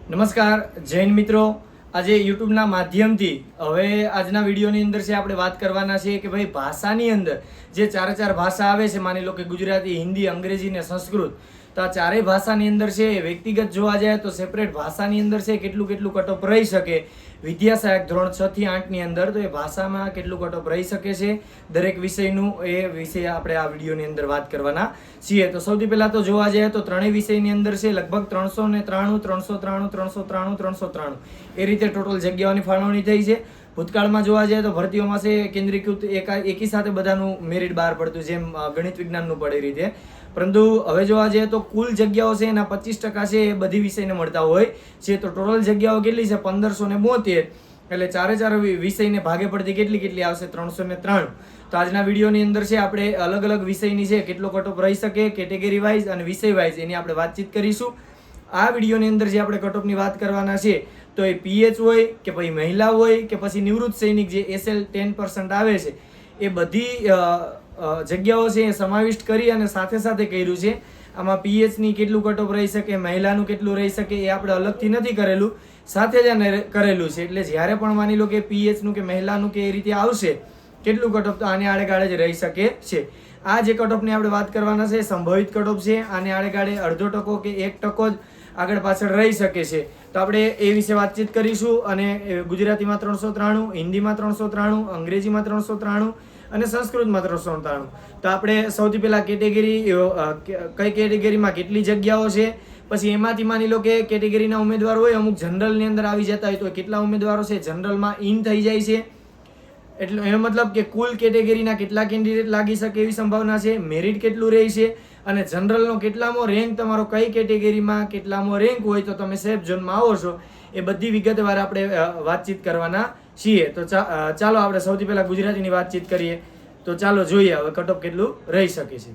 નમસ્કાર જૈન મિત્રો, આજે યુટ્યુબના માધ્યમથી હવે આજના વિડીયોની અંદર છે આપણે વાત કરવાના છે કે ભાઈ ભાષાની અંદર જે ચાર ભાષા આવે છે, માની લો કે ગુજરાતી, હિન્દી, અંગ્રેજી ને સંસ્કૃત, તો આ ચારેય ભાષાની અંદર છે વ્યક્તિગત જોવા જાય તો સેપરેટ ભાષાની અંદર છે કેટલું કટઓફ રહી શકે વિદ્યા સહાયક ધોરણ 6 થી 8 ની અંદર, તો એ ભાષામાં કેટલું કટઓફ રહી શકે છે દરેક વિષયનું, એ વિષય આપણે આ વિડીયોની અંદર વાત કરવાના છીએ. તો સૌથી પહેલા તો જોવા જાય તો ત્રણેય વિષયની અંદર છે લગભગ 393 એ રીતે ટોટલ જગ્યાઓની ફાળવણી થઈ છે. ભૂતકાળમાં જોવા જાય તો ભરતીઓમાં છે કેન્દ્રીકૃત એકી સાથે બધાનું મેરિટ બહાર પડતું, જેમ ગણિત વિજ્ઞાનનું પડે રીતે. પરંતુ હવે જોવા જઈએ તો કુલ જગ્યાઓ છે એના 25% છે એ બધી વિષયને મળતા હોય છે. તો ટોટલ જગ્યાઓ કેટલી છે? 1572. એટલે ચારે વિષયને ભાગે પડતી કેટલી આવશે? 303. તો આજના વિડીયોની અંદર છે આપણે અલગ અલગ વિષયની છે કેટલો કટઓફ રહી શકે કેટેગરી વાઇઝ અને વિષય વાઇઝ એની આપણે વાતચીત કરીશું. આ વિડીયોની અંદર જે આપણે કટઓફની વાત કરવાના છે તો એ પીએચ હોય કે પછી મહિલા હોય કે પછી નિવૃત્ત સૈનિક, જે એસએલ 10% આવે છે, એ બધી જગ્યાઓ છે એ સમાવિષ્ટ કરી અને સાથે કર્યું છે. આમાં પીએચની કેટલું કટઓફ રહી શકે, મહિલાનું કેટલું રહી શકે, એ આપણે અલગથી નથી કરેલું, સાથે જ કરેલું છે. એટલે જ્યારે પણ માની લો કે પીએચનું કે મહિલાનું કે એ રીતે આવશે કેટલું કટઓફ, તો આને આડેગાળે જ રહી શકે છે. આ જે કટઓફની આપણે વાત કરવાના છે સંભવિત કટઓફ છે. આને આડેગાળે 0.5% કે 1% જ આગળ પાછળ રહી શકે છે. તો આપણે એ વિશે વાતચીત કરીશું. અને ગુજરાતીમાં 393, હિન્દીમાં 393, અંગ્રેજીમાં 393 અને સંસ્કૃતમાં 393. તો આપણે સૌથી પહેલા કેટેગરી, કઈ કેટેગરીમાં કેટલી જગ્યાઓ છે, પછી એમાંથી માની લો કે કેટેગરીના ઉમેદવાર હોય અમુક જનરલની અંદર આવી જતા હોય તો કેટલા ઉમેદવારો છે જનરલમાં ઇન થઈ જાય છે. એટલે એનો મતલબ કે કુલ કેટેગરીના કેટલા કેન્ડિડેટ લાગી શકે એવી સંભાવના છે, મેરિટ કેટલું રહે છે, અને જનરલનો કેટલામો રેન્ક તમારો કઈ કેટેગરીમાં કેટલામો રેન્ક હોય તો તમે સેફ ઝોનમાં આવો છો, એ બધી વિગતવાર આપણે વાતચીત કરવાના છીએ. તો ચાલો આપણે સૌથી પહેલા ગુજરાતીની વાતચીત કરીએ. તો ચાલો જોઈએ હવે કટઓફ કેટલું રહી શકે છે.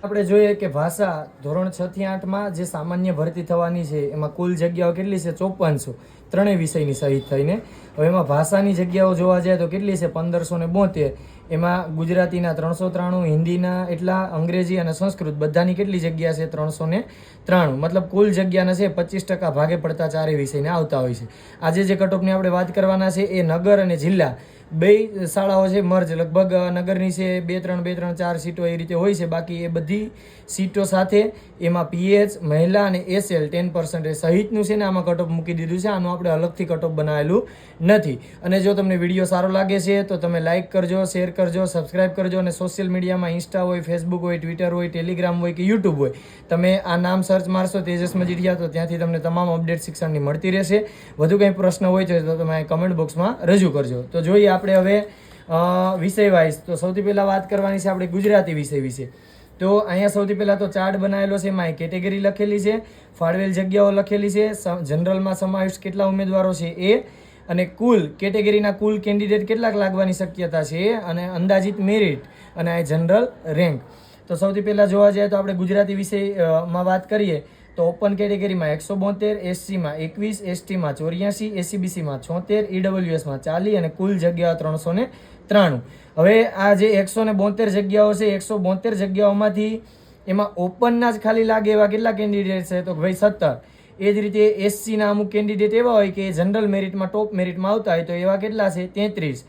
આપણે જોઈએ કે ભાષા ધોરણ 6 થી 8માં જે સામાન્ય ભરતી થવાની છે એમાં કુલ જગ્યાઓ કેટલી છે? 5400, ત્રણેય વિષયની સહિત થઈને. હવે એમાં ભાષાની જગ્યાઓ જોવા જાય તો કેટલી છે? 1572. એમાં ગુજરાતીના 393, હિન્દીના એટલા, અંગ્રેજી અને સંસ્કૃત બધાની કેટલી જગ્યા છે? 393. મતલબ કુલ જગ્યાના છે 25% ભાગે પડતા ચારેય વિષયને આવતા હોય છે. આજે જે કટઓફની આપણે વાત કરવાના છે એ નગર અને જિલ્લા બે શાળાઓ છે મર્જ, લગભગ નગરની છે 2-3, 4 સીટો એ રીતે હોય છે. બાકી એ બધી સીટો સાથે એમાં પીએચ, મહિલા અને એસએલ 10% સહિતનું છે ને આમાં કટઓફ મૂકી દીધું છે. આનું આપણે અલગથી કટઓફ બનાવેલું નથી. અને જો તમને વિડીયો સારો લાગે છે તો તમે લાઇક કરજો, શેર કરજો, સબસ્ક્રાઇબ કરજો. અને સોશિયલ મીડિયામાં ઇન્સ્ટા હોય, ફેસબુક હોય, ટ્વિટર હોય, ટેલિગ્રામ હોય કે યુટ્યુબ હોય, તમે આ નામ સર્ચ મારશો તેજસ મજીઠિયા, તો ત્યાંથી તમને તમામ અપડેટ શિક્ષણની મળતી રહેશે. વધુ કંઈ પ્રશ્ન હોય તો તમે કમેન્ટ બોક્સમાં રજૂ કરજો. તો જોઈએ આપણે હવે વિષય વાઇઝ. તો સૌથી પહેલાં વાત કરવાની છે આપણે ગુજરાતી વિષય વિશે. તો અહીંયા સૌથી પહેલાં તો ચાર્ટ બનાવેલો છે, એમાં કેટેગરી લખેલી છે, ફાળવેલ જગ્યાઓ લખેલી છે, જનરલમાં સમાવિષ્ટ કેટલા ઉમેદવારો છે એ, અને કુલ કેટેગરીના કુલ કેન્ડિડેટ કેટલાક લાગવાની શક્યતા છે, અને અંદાજિત મેરિટ, અને આ જનરલ રેન્ક. તો સૌથી પહેલાં જોવા જાય તો આપણે ગુજરાતી વિષયમાં વાત કરીએ તો ઓપન કેટેગરીમાં 172, એસસીમાં 21, એસટીમાં 84, એસીબીસીમાં 76, ઈડબ્લ્યુએસમાં 40 અને કુલ જગ્યાઓ 393. હવે આ જે 172 જગ્યાઓ છે, 172 જગ્યાઓમાંથી એમાં ઓપનના જ ખાલી લાગે એવા કેટલા કેન્ડિડેટ છે? તો ભાઈ 17. એ જ રીતે એસસીના અમુક કેન્ડિડેટ એવા હોય કે જનરલ મેરિટમાં ટોપ મેરિટમાં આવતા હોય તો એવા કેટલા છે? 33.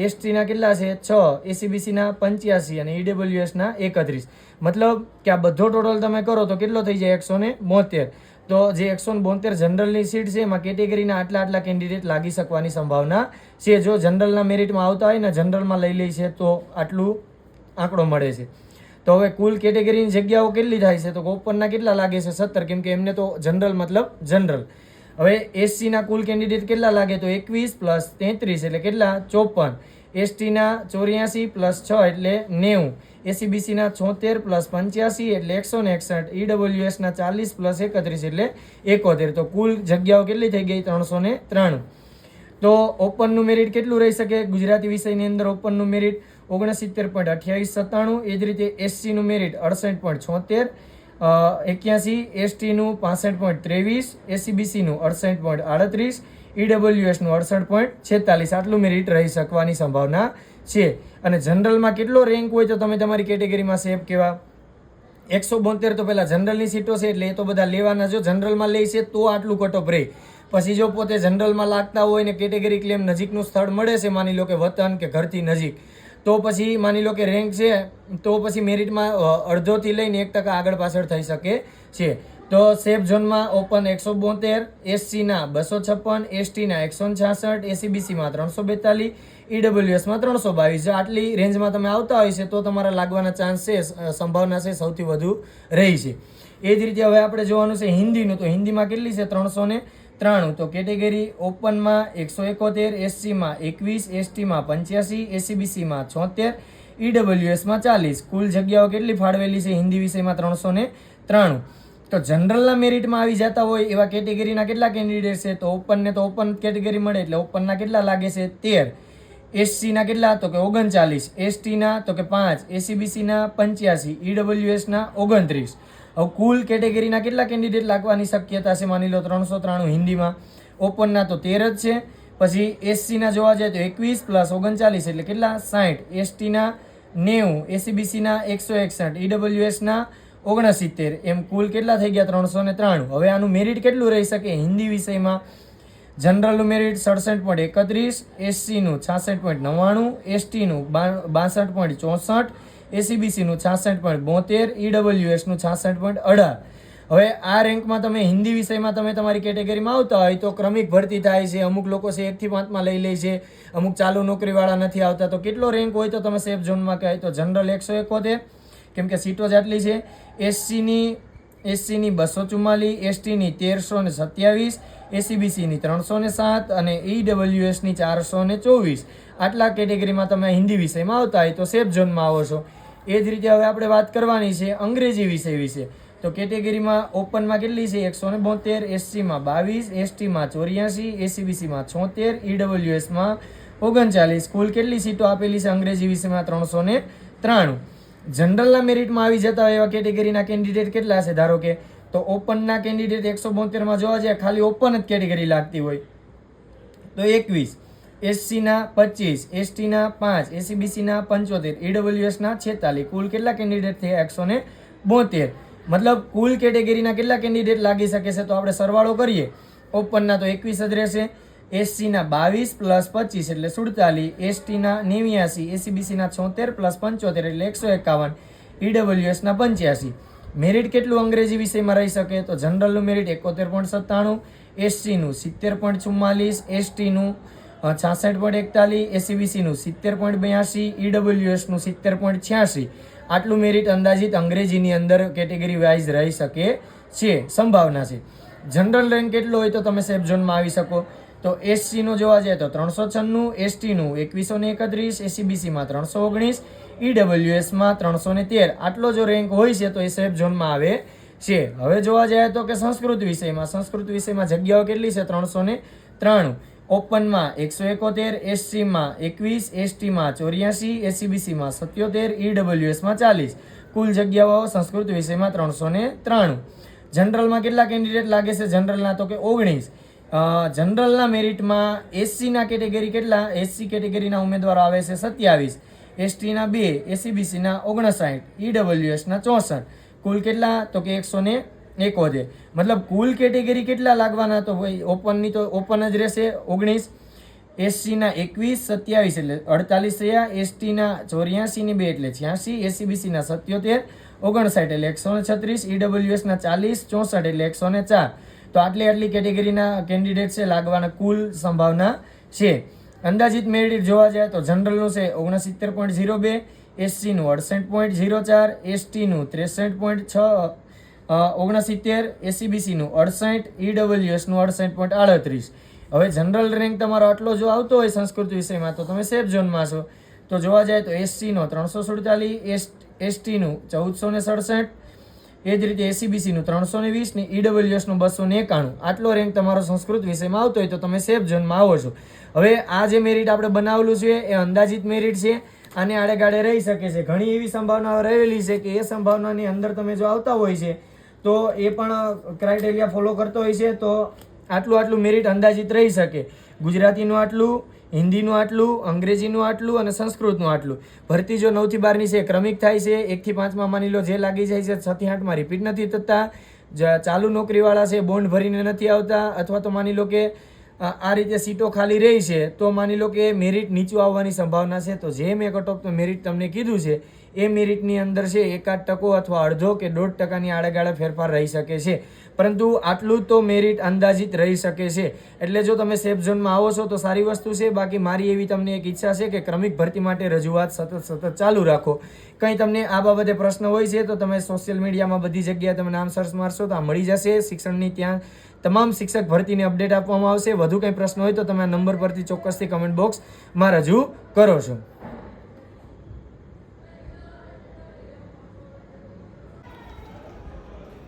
એસટીના કેટલા છે? 6, એસીબીસીના 85 અને ઈડબ્લ્યુએસના 31. મતલબ કે આ બધો ટોટલ તમે કરો તો કેટલો થઈ જાય? 172. તો જે 172 જનરલની સીટ છે એમાં કેટેગરીના આટલા કેન્ડિડેટ લાગી શકવાની સંભાવના છે. જો જનરલના મેરિટમાં આવતા હોય ને, જનરલમાં લઈ લે છે તો આટલું આંકડો મળે છે. તો હવે કુલ કેટેગરીની જગ્યાઓ કેટલી થાય છે? તો ઓપનના કેટલા લાગે છે? 17, કેમ કે એમને તો જનરલ મતલબ જનરલ. હવે એસસીના કુલ કેન્ડિડેટ કેટલા લાગે? તો 21 + 33 એટલે કેટલા? 54. એસટીના 84 + 6 એટલે 90. એસીબીસીના 76 + 85 એટલે 161. ઈડબ્લ્યુએસના 40 + 31 એટલે 71. તો કુલ જગ્યાઓ કેટલી થઈ ગઈ? 393. તો ઓપનનું મેરિટ કેટલું રહી શકે ગુજરાતી વિષયની અંદર? ઓપનનું મેરિટ 69.2897. એ જ રીતે એસસીનું મેરિટ 68.76, 81, એસટીનું 65.23, એસીબીસીનું 68.38, ઈડબ્લ્યુએસનું 68.46. આટલું મેરિટ રહી શકવાની સંભાવના છે. અને જનરલમાં કેટલો રેન્ક હોય તો તમે તમારી કેટેગરીમાં સેફ કહેવા? 172 તો પેલા જનરલની સીટો છે એટલે એ તો બધા લેવાના. જો જનરલમાં લે છે તો આટલું કટ ઓફ રહે. પછી જો પોતે જનરલમાં લાગતા હોય ને કેટેગરી ક્લેમ નજીકનું સ્થળ મળે છે, માની લો કે વતન કે ઘરથી નજીક, તો પછી માની લો કે રેન્ક છે તો પછી મેરિટમાં અડધોથી લઈને 1% આગળ પાછળ થઈ શકે છે. તો સેફ ઝોનમાં ઓપન 172, એસસીના 256, એસટીના 166, એસીબીસીમાં 342, ઈડબ્લ્યુએસમાં 322. જો આટલી રેન્જમાં તમે આવતા હોય છે તો તમારા લાગવાના ચાન્સ છે, સંભાવના છે સૌથી વધુ રહી છે. એ જ રીતે હવે આપણે જોવાનું છે હિન્દીનું. તો હિન્દીમાં કેટલી છે? 393. તો કેટેગરી ઓપનમાં 171, એસસીમાં 21, એસટીમાં 85, એસીબીસીમાં 76, ઈડબ્લ્યુએસમાં 40. કુલ જગ્યાઓ કેટલી ફાળવેલી છે હિન્દી વિષયમાં? 393. તો જનરલના મેરિટમાં આવી જતા હોય એવા કેટેગરીના કેટલા કેન્ડિડેટ છે? તો ઓપનને તો ઓપન કેટેગરી મળે એટલે ઓપનના કેટલા લાગે છે? 13. એસસીના કેટલા? તો કે 39, એસટીના તો કે 5, એસીબીસીના 85, ઈડબ્લ્યુએસના 29. હવે કુલ કેટેગરીના કેટલા કેન્ડિડેટ લાગવાની શક્યતા છે? માની લો 393 હિન્દીમાં, ઓપનના તો 13 જ છે. પછી એસસીના જોવા જાય તો 21 + 39 એટલે કેટલા? 60, એસટીના 90, એસીબીસીના 161, ઈડબ્લ્યુએસના 69. એમ કુલ કેટલા થઈ ગયા? 393. હવે આનું મેરિટ કેટલું રહી શકે હિન્દી વિષયમાં? જનરલનું મેરિટ 67.31, એસસીનું 66.99, એસટીનું 62.64, એસીબીસીનું 66.72, ઈડબ્લ્યુએસનું 66.18. હવે આ રેન્કમાં તમે હિન્દી વિષયમાં તમે તમારી કેટેગરીમાં આવતા હોય તો ક્રમિક ભરતી થાય છે. અમુક લોકો છે 1 થી 5માં લઈ લે છે, અમુક ચાલુ નોકરીવાળા નથી આવતા. તો કેટલો રેન્ક હોય તો તમે સેફ ઝોનમાં કહે? તો જનરલ 171, કેમ કે સીટો જ આટલી છે. એસસીની 244, એસટીની 1327, એસીબીસીની 307 અને ઈડબ્લ્યુએસની 424. આટલા કેટેગરીમાં તમે હિન્દી વિષયમાં આવતા હોય તો સેફ ઝોનમાં આવો છો. એ જ રીતે હવે આપણે વાત કરવાની છે અંગ્રેજી વિષય વિશે. તો કેટેગરીમાં ઓપનમાં કેટલી છે? 172, એસસીમાં 22, એસટીમાં 84, એસીબીસીમાં 76, ઈડબ્લ્યુએસમાં 39. કુલ કેટલી સીટો આપેલી છે અંગ્રેજી વિષયમાં? 393. જનરલના મેરિટમાં આવી જતા હોય એવા કેટેગરીના કેન્ડિડેટ કેટલા છે? ધારો કે તો ઓપનના કેન્ડિડેટ 172માં જોવા જાય, ખાલી ઓપન જ કેટેગરી લાગતી હોય તો 21, એસસીના 25, એસટીના 5, એસીબીસીના 75, ઈડબ્લ્યુએસના 46. કુલ કેટલા કેન્ડિડેટ થયા? 172. મતલબ કુલ કેટેગરીના કેટલા કેન્ડિડેટ લાગી શકે છે? તો આપણે સરવાળો કરીએ. ઓપનના તો 21 જ રહેશે, એસસીના 22 + 25 એટલે 47, એસટીના 89, એસીબીસીના 76 + 75 એટલે 151, ઈડબ્લ્યુએસના 85. મેરિટ કેટલું અંગ્રેજી વિષયમાં રહી શકે? તો જનરલનું મેરિટ 71.97, એસસીનું 70.44, એસટીનું 66.41, એસીબીસીનું 70.82, ઈડબ્લ્યુએસનું 70.86. આટલું મેરિટ અંદાજિત અંગ્રેજીની અંદર કેટેગરી વાઇઝ રહી શકે છે, સંભાવના છે. જનરલ રેન્ક કેટલો હોય તો તમે સેફ ઝોનમાં આવી શકો? તો એસસીનો જોવા જાય તો 396, એસટીનું 2131, એસીબીસીમાં 319, ઈડબ્લ્યુએસમાં 313. આટલો જો રેન્ક હોય છે તો એ સેફ ઝોનમાં આવે છે. હવે જોવા જાય તો કે સંસ્કૃત વિષયમાં જગ્યાઓ કેટલી છે? 393. ઓપનમાં 171, એસસીમાં 21, એસટીમાં 84, એસીબીસીમાં 77, ઈડબ્લ્યુએસમાં 40. કુલ જગ્યાઓ સંસ્કૃત વિષયમાં 393. જનરલમાં કેટલા કેન્ડિડેટ લાગે છે? જનરલના તો કે 19. જનરલના મેરિટમાં એસસીના કેટેગરી કેટલા? એસસી કેટેગરીના ઉમેદવારો આવે છે 27, એસટીના 2, એસીબીસીના 59, ઈડબ્લ્યુએસના 64. કુલ કેટલા? તો કે 171. મતલબ કુલ કેટેગરી કેટલા લાગવાના? તો ભાઈ ઓપનની તો ઓપન જ રહેશે 19, એસસીના 21, 27 એટલે 48 થયા, એસટીના 84 ની 2 એટલે 86, એસીબીસીના 77, 59 એટલે 136, ઈડબ્લ્યુએસના 40, 64 એટલે 104. તો આટલી કેટેગરીના કેન્ડિડેટ છે લાગવાના કુલ સંભાવના છે. અંદાજિત મેરિટ જોવા જાય તો જનરલનું છે 69.02, એસસીનું 68.04, એસટીનું 63.69, એસીબીસીનું 68, ઈડબ્લ્યુએસનું 68.38. હવે જનરલ રેન્ક તમારો આટલો જો આવતો હોય સંસ્કૃત વિષયમાં તો તમે સેફ ઝોનમાં છો. તો જોવા જાય તો એસસીનો 347, એસટીનું 1467, એ જ રીતે એસીબીસીનું 320 ને ઈડબ્લ્યુએસનું 291. આટલો રેન્ક તમારો સંસ્કૃત વિષયમાં આવતો હોય તો તમે સેફ ઝોનમાં આવો છો. હવે આ જે મેરિટ આપણે બનાવેલું છે એ અંદાજિત મેરિટ છે, આને આડેગાડે રહી શકે છે. ઘણી એવી સંભાવનાઓ રહેલી છે કે એ સંભાવનાની અંદર તમે જો આવતા હોય છે તો એ પણ ક્રાઇટેરિયા ફોલો કરતો હોય છે તો આટલું મેરિટ અંદાજિત રહી શકે. ગુજરાતીનું આટલું, હિન્દીનું આટલું, અંગ્રેજીનું આટલું અને સંસ્કૃતનું આટલું. ભરતી જો 9 થી 12ની છે ક્રમિક થાય છે, 1 થી 5માં માની લો જે લાગી જાય છે, 6 થી 8માં રિપીટ નથી થતા, ચાલુ નોકરીવાળા છે બોન્ડ ભરીને નથી આવતા, અથવા તો માની લો કે આ રીતે સીટો ખાલી રહી છે, તો માની લો કે મેરિટ નીચું આવવાની સંભાવના છે. તો જે મેં કટ ઓફ મેરિટ તમને કીધું છે એ મેરિટની અંદર છે 1-8% અથવા અડધો કે 1.5%ની આડેગાળે ફેરફાર રહી શકે છે, પરંતુ આટલું તો મેરિટ અંદાજિત રહી શકે છે. એટલે જો તમે સેફ ઝોનમાં આવો છો તો સારી વસ્તુ છે. બાકી મારી એવી તમને એક ઈચ્છા છે કે ક્રમિક ભરતી માટે રજૂઆત સતત ચાલુ રાખો. કંઈ તમને આ બાબતે પ્રશ્ન હોય છે તો તમે સોશિયલ મીડિયામાં બધી જગ્યાએ તમે નામ સર્ચ મારશો તો આ મળી જશે. શિક્ષણની ત્યાં તમામ શિક્ષક ભરતીની અપડેટ આપવામાં આવશે. વધુ કંઈ પ્રશ્ન હોય તો તમે આ નંબર પરથી ચોક્કસથી કમેન્ટ બોક્સમાં રજૂ કરો છો.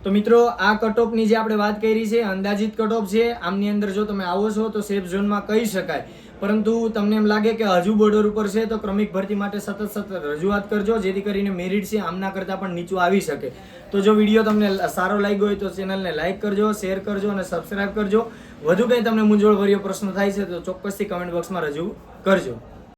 તો મિત્રો આ કટઓફની જે આપણે વાત કરી છે અંદાજિત કટઓફ છે. આમની અંદર જો તમે આવો છો તો સેફ ઝોનમાં કહી શકાય, પરંતુ તમને એમ લાગે કે હજુ બોર્ડર ઉપર છે તો ક્રમિક ભરતી માટે સતત રજૂઆત કરજો, જેથી કરીને મેરિટ છે આમના કરતાં પણ નીચું આવી શકે. તો જો વિડીયો તમને સારો લાગ્યો હોય તો ચેનલને લાઇક કરજો, શેર કરજો અને સબસ્ક્રાઇબ કરજો. વધુ કંઈ તમને મૂંઝવણભર્યો પ્રશ્ન થાય છે તો ચોક્કસથી કમેન્ટ બોક્સમાં રજૂ કરજો.